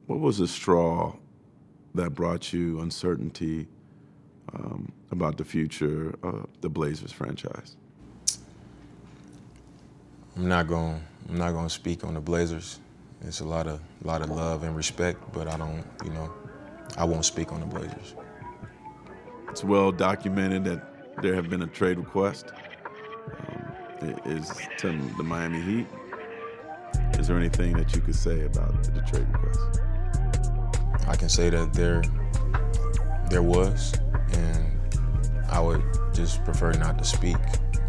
What was the straw that brought you uncertainty about the future of the Blazers franchise? I'm not going to speak on the Blazers. It's a lot of love and respect, but I won't speak on the Blazers. It's well documented that there have been a trade request to the Miami Heat. Is there anything that you could say about the trade request? I can say that there was, and I would just prefer not to speak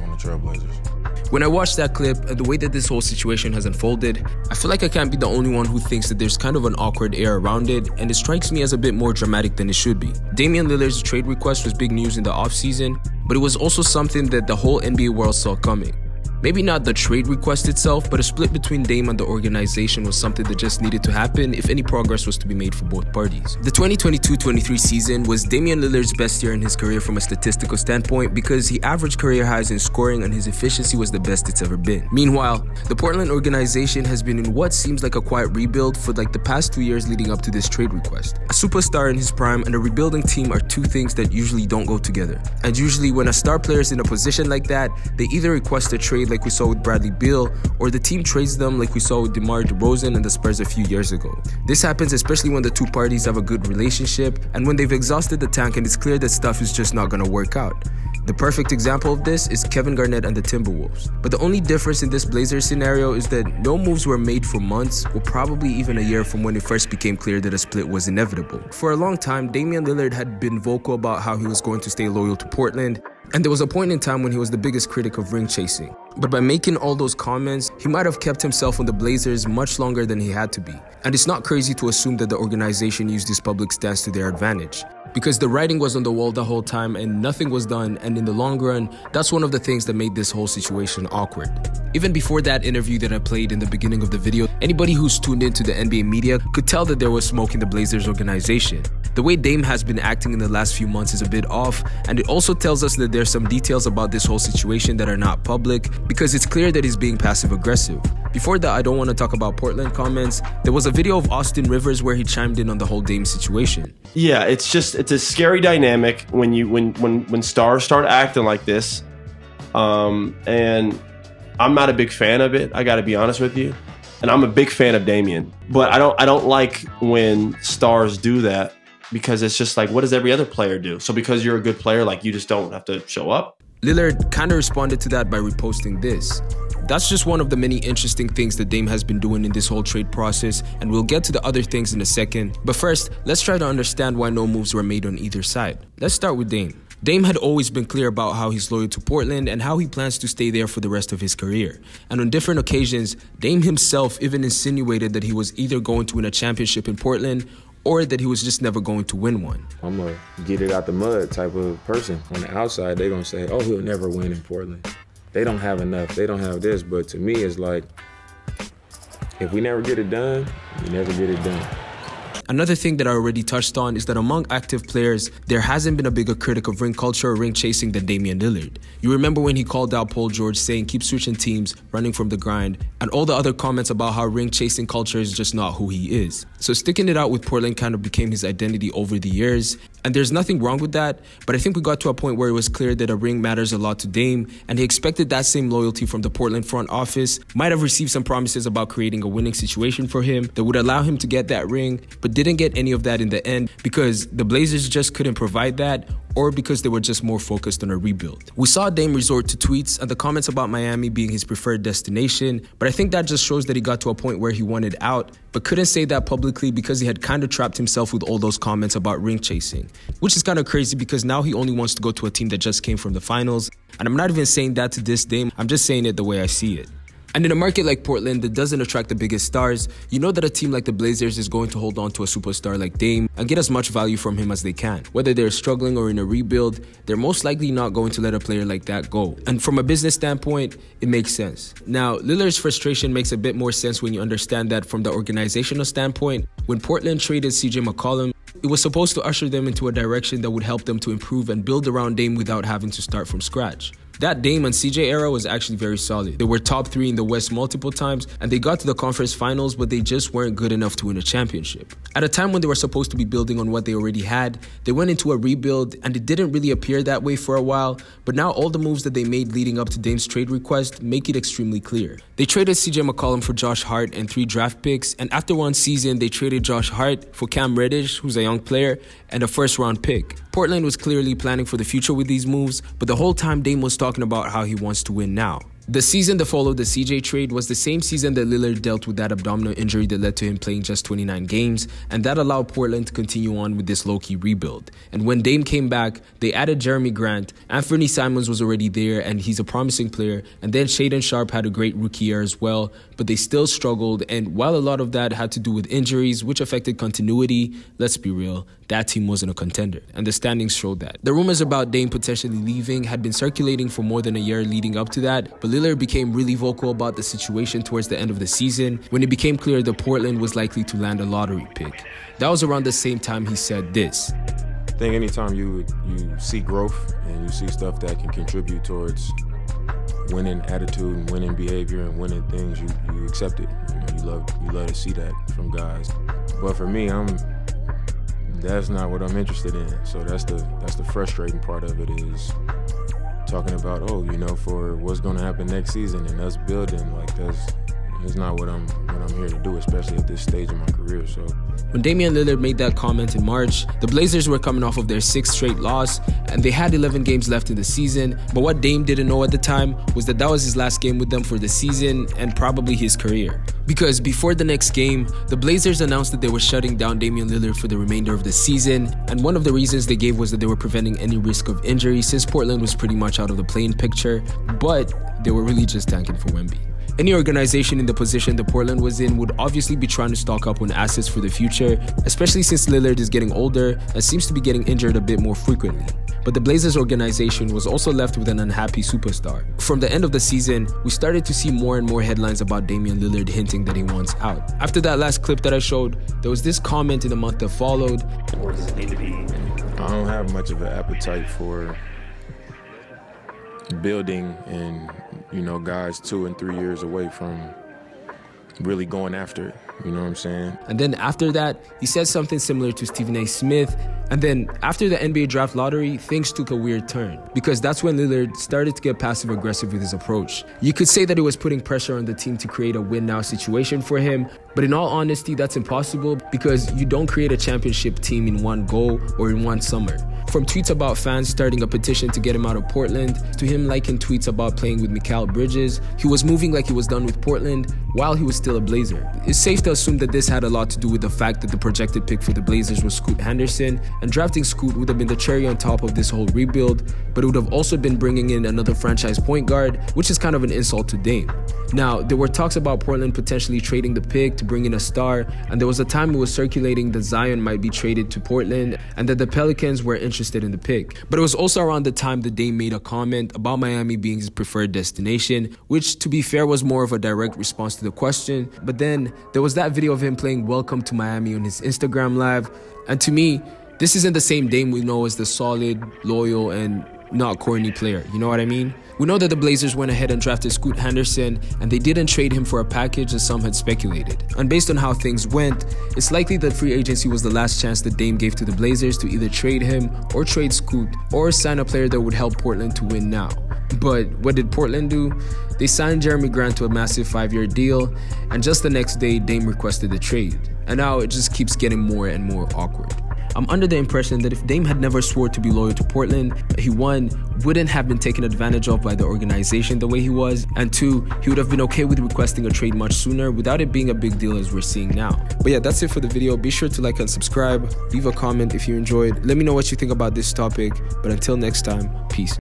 on the Trailblazers. When I watched that clip and the way that this whole situation has unfolded, I feel like I can't be the only one who thinks that there's kind of an awkward air around it, and it strikes me as a bit more dramatic than it should be. Damian Lillard's trade request was big news in the offseason, but it was also something that the whole NBA world saw coming. Maybe not the trade request itself, but a split between Dame and the organization was something that just needed to happen if any progress was to be made for both parties. The 2022-23 season was Damian Lillard's best year in his career from a statistical standpoint because he averaged career highs in scoring and his efficiency was the best it's ever been. Meanwhile, the Portland organization has been in what seems like a quiet rebuild for like the past 2 years leading up to this trade request. A superstar in his prime and a rebuilding team are two things that usually don't go together. And usually when a star player is in a position like that, they either request a trade like we saw with Bradley Beal, or the team trades them like we saw with DeMar DeRozan and the Spurs a few years ago. This happens especially when the two parties have a good relationship and when they've exhausted the tank and it's clear that stuff is just not gonna work out. The perfect example of this is Kevin Garnett and the Timberwolves. But the only difference in this Blazers scenario is that no moves were made for months, or probably even a year from when it first became clear that a split was inevitable. For a long time, Damian Lillard had been vocal about how he was going to stay loyal to Portland, and there was a point in time when he was the biggest critic of ring chasing. But by making all those comments, he might have kept himself on the Blazers much longer than he had to be. And it's not crazy to assume that the organization used this public stance to their advantage, because the writing was on the wall the whole time and nothing was done, and in the long run, that's one of the things that made this whole situation awkward. Even before that interview that I played in the beginning of the video, anybody who's tuned into the NBA media could tell that there was smoke in the Blazers organization. The way Dame has been acting in the last few months is a bit off, and it also tells us that there's some details about this whole situation that are not public, because it's clear that he's being passive-aggressive. Before that, I don't want to talk about Portland comments. There was a video of Austin Rivers where he chimed in on the whole Dame situation. Yeah, it's a scary dynamic when stars start acting like this, and I'm not a big fan of it. I got to be honest with you, and I'm a big fan of Damian, but I don't like when stars do that, because it's just like, what does every other player do? So because you're a good player, like, you just don't have to show up? Lillard kind of responded to that by reposting this. That's just one of the many interesting things that Dame has been doing in this whole trade process, and we'll get to the other things in a second. But first, let's try to understand why no moves were made on either side. Let's start with Dame. Dame had always been clear about how he's loyal to Portland and how he plans to stay there for the rest of his career. And on different occasions, Dame himself even insinuated that he was either going to win a championship in Portland or that he was just never going to win one. I'm a get it out the mud type of person. On the outside, they're going to say, oh, he'll never win in Portland. They don't have enough. They don't have this. But to me, it's like, if we never get it done, we never get it done. Another thing that I already touched on is that among active players, there hasn't been a bigger critic of ring culture or ring chasing than Damian Lillard. You remember when he called out Paul George saying keep switching teams, running from the grind, and all the other comments about how ring chasing culture is just not who he is. So sticking it out with Portland kind of became his identity over the years, and there's nothing wrong with that, but I think we got to a point where it was clear that a ring matters a lot to Dame, and he expected that same loyalty from the Portland front office, might have received some promises about creating a winning situation for him that would allow him to get that ring, but didn't get any of that in the end because the Blazers just couldn't provide that, or because they were just more focused on a rebuild. We saw Dame resort to tweets and the comments about Miami being his preferred destination, but I think that just shows that he got to a point where he wanted out, but couldn't say that publicly because he had kind of trapped himself with all those comments about ring chasing, which is kind of crazy because now he only wants to go to a team that just came from the finals, and I'm not even saying that to diss Dame, I'm just saying it the way I see it. And in a market like Portland that doesn't attract the biggest stars, you know that a team like the Blazers is going to hold on to a superstar like Dame and get as much value from him as they can. Whether they're struggling or in a rebuild, they're most likely not going to let a player like that go. And from a business standpoint, it makes sense. Now, Lillard's frustration makes a bit more sense when you understand that from the organizational standpoint, when Portland traded CJ McCollum, it was supposed to usher them into a direction that would help them to improve and build around Dame without having to start from scratch. That Dame and CJ era was actually very solid. They were top 3 in the West multiple times, and they got to the conference finals, but they just weren't good enough to win a championship. At a time when they were supposed to be building on what they already had, they went into a rebuild, and it didn't really appear that way for a while, but now all the moves that they made leading up to Dame's trade request make it extremely clear. They traded CJ McCollum for Josh Hart and 3 draft picks, and after one season, they traded Josh Hart for Cam Reddish, who's a young player, and a first-round pick. Portland was clearly planning for the future with these moves, but the whole time Dame was talking about how he wants to win now. The season that followed the CJ trade was the same season that Lillard dealt with that abdominal injury that led to him playing just 29 games, and that allowed Portland to continue on with this low-key rebuild. And when Dame came back, they added Jeremy Grant. Anthony Simons was already there, and he's a promising player, and then Shaedon Sharpe had a great rookie year as well, but they still struggled, and while a lot of that had to do with injuries, which affected continuity, let's be real, that team wasn't a contender, and the standings showed that. The rumors about Dame potentially leaving had been circulating for more than a year leading up to that, but Lillard became really vocal about the situation towards the end of the season when it became clear that Portland was likely to land a lottery pick. That was around the same time he said this. I think anytime you see growth and you see stuff that can contribute towards winning attitude and winning behavior and winning things, you accept it. You love to see that from guys. But for me, that's not what I'm interested in. So that's the frustrating part of it, is talking about, for what's going to happen next season and us building. Like, that's not what I'm here to do, especially at this stage of my career. So when Damian Lillard made that comment in March, the Blazers were coming off of their 6th straight loss, and they had 11 games left in the season. But what Dame didn't know at the time was that was his last game with them for the season and probably his career. Because before the next game, the Blazers announced that they were shutting down Damian Lillard for the remainder of the season, and one of the reasons they gave was that they were preventing any risk of injury since Portland was pretty much out of the play-in picture, but they were really just tanking for Wemby. Any organization in the position that Portland was in would obviously be trying to stock up on assets for the future, especially since Lillard is getting older and seems to be getting injured a bit more frequently. But the Blazers organization was also left with an unhappy superstar. From the end of the season, we started to see more and more headlines about Damian Lillard hinting that he wants out. After that last clip that I showed, there was this comment in the month that followed. Or does it need to be? I don't have much of an appetite for building and, guys 2 and 3 years away from really going after it. You know what I'm saying? And then after that, he said something similar to Stephen A. Smith. And then after the NBA draft lottery, things took a weird turn, because that's when Lillard started to get passive-aggressive with his approach. You could say that he was putting pressure on the team to create a win-now situation for him, but in all honesty, that's impossible, because you don't create a championship team in one go or in one summer. From tweets about fans starting a petition to get him out of Portland, to him liking tweets about playing with Mikal Bridges, he was moving like he was done with Portland while he was still a Blazer. It's safe to assume that this had a lot to do with the fact that the projected pick for the Blazers was Scoot Henderson, and drafting Scoot would have been the cherry on top of this whole rebuild, but it would have also been bringing in another franchise point guard, which is kind of an insult to Dame. Now, there were talks about Portland potentially trading the pick to bring in a star, and there was a time it was circulating that Zion might be traded to Portland and that the Pelicans were interested in the pick. But it was also around the time that Dame made a comment about Miami being his preferred destination, which, to be fair, was more of a direct response to the question. But then there was that video of him playing Welcome to Miami on his Instagram Live, and to me, this isn't the same Dame we know as the solid, loyal, and not corny player, you know what I mean? We know that the Blazers went ahead and drafted Scoot Henderson, and they didn't trade him for a package as some had speculated. And based on how things went, it's likely that free agency was the last chance that Dame gave to the Blazers to either trade him or trade Scoot or sign a player that would help Portland to win now. But what did Portland do? They signed Jeremy Grant to a massive 5-year deal, and just the next day, Dame requested the trade. And now it just keeps getting more and more awkward. I'm under the impression that if Dame had never swore to be loyal to Portland, he, 1, wouldn't have been taken advantage of by the organization the way he was, and 2, he would have been okay with requesting a trade much sooner without it being a big deal as we're seeing now. But yeah, that's it for the video. Be sure to like and subscribe. Leave a comment if you enjoyed. Let me know what you think about this topic. But until next time, peace.